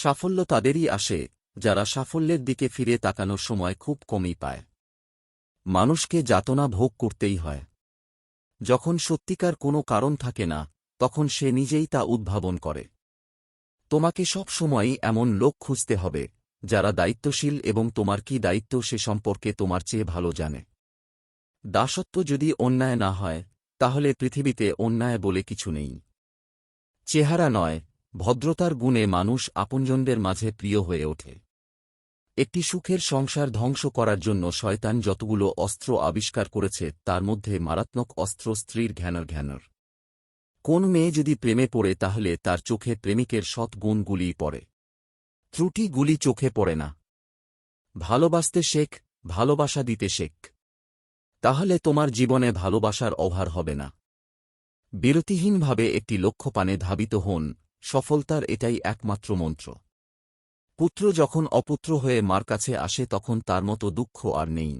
সাফল্য তাদেরই আসে যারা সাফল্যের দিকে ফিরে তাকানোর সময় খুব কমই পায়। মানুষকে যাতনা ভোগ করতেই হয়। যখন সত্যিকার কোনো কারণ থাকে না, তখন সে নিজেই তা উদ্ভাবন করে। তোমাকে সব সময়ই এমন লোক খুঁজতে হবে যারা দায়িত্বশীল এবং তোমার কি দায়িত্ব সে সম্পর্কে তোমার চেয়ে ভালো জানে। দাসত্ব যদি অন্যায় না হয়, তাহলে পৃথিবীতে অন্যায় বলে কিছু নেই। চেহারা নয়, ভদ্রতার গুণে মানুষ আপনজনদের মাঝে প্রিয় হয়ে ওঠে। একটি সুখের সংসার ধ্বংস করার জন্য শয়তান যতগুলো অস্ত্র আবিষ্কার করেছে তার মধ্যে মারাত্মক অস্ত্র স্ত্রীর ঘ্যানর। কোন মেয়ে যদি প্রেমে পড়ে তাহলে তার চোখে প্রেমিকের সৎ গুণগুলিই পড়ে, ত্রুটিগুলি চোখে পড়ে না। ভালোবাসতে শেখ, ভালোবাসা দিতে শেখ। তাহলে তোমার জীবনে ভালোবাসার অভাব হবে না। বিরতিহীনভাবে একটি লক্ষ্যপানে ধাবিত হন, সফলতার এটাই একমাত্র মন্ত্র। পুত্র যখন অপুত্র হয়ে মার কাছে আসে তখন তার মতো দুঃখ আর নেই।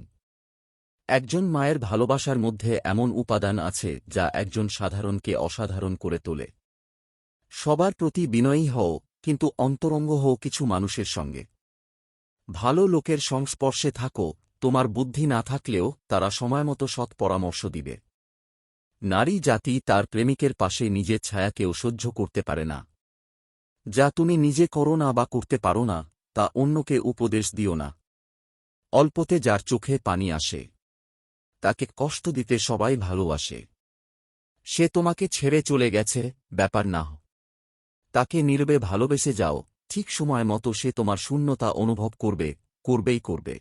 একজন মায়ের ভালোবাসার মধ্যে এমন উপাদান আছে যা একজন সাধারণকে অসাধারণ করে তোলে। সবার প্রতি বিনয়ী হও, কিন্তু অন্তরঙ্গ হও কিছু মানুষের সঙ্গে। ভালো লোকের সংস্পর্শে থাকো, তোমার বুদ্ধি না থাকলেও তারা সময়মতো সৎ পরামর্শ দিবে। নারী জাতি তার প্রেমিকের পাশে নিজের ছায়াকেও সহ্য করতে পারে না। যা তুমি নিজে করো না বা করতে পারো না, তা অন্যকে উপদেশ দিও না। অল্পতে যার চোখে পানি আসে, তাকে কষ্ট দিতে সবাই ভালোবাসে। সে তোমাকে ছেড়ে চলে গেছে, ব্যাপার না। তাকে নীরবে ভালোবেসে যাও, ঠিক সময় মতো সে তোমার শূন্যতা অনুভব করবে, করবেই করবে।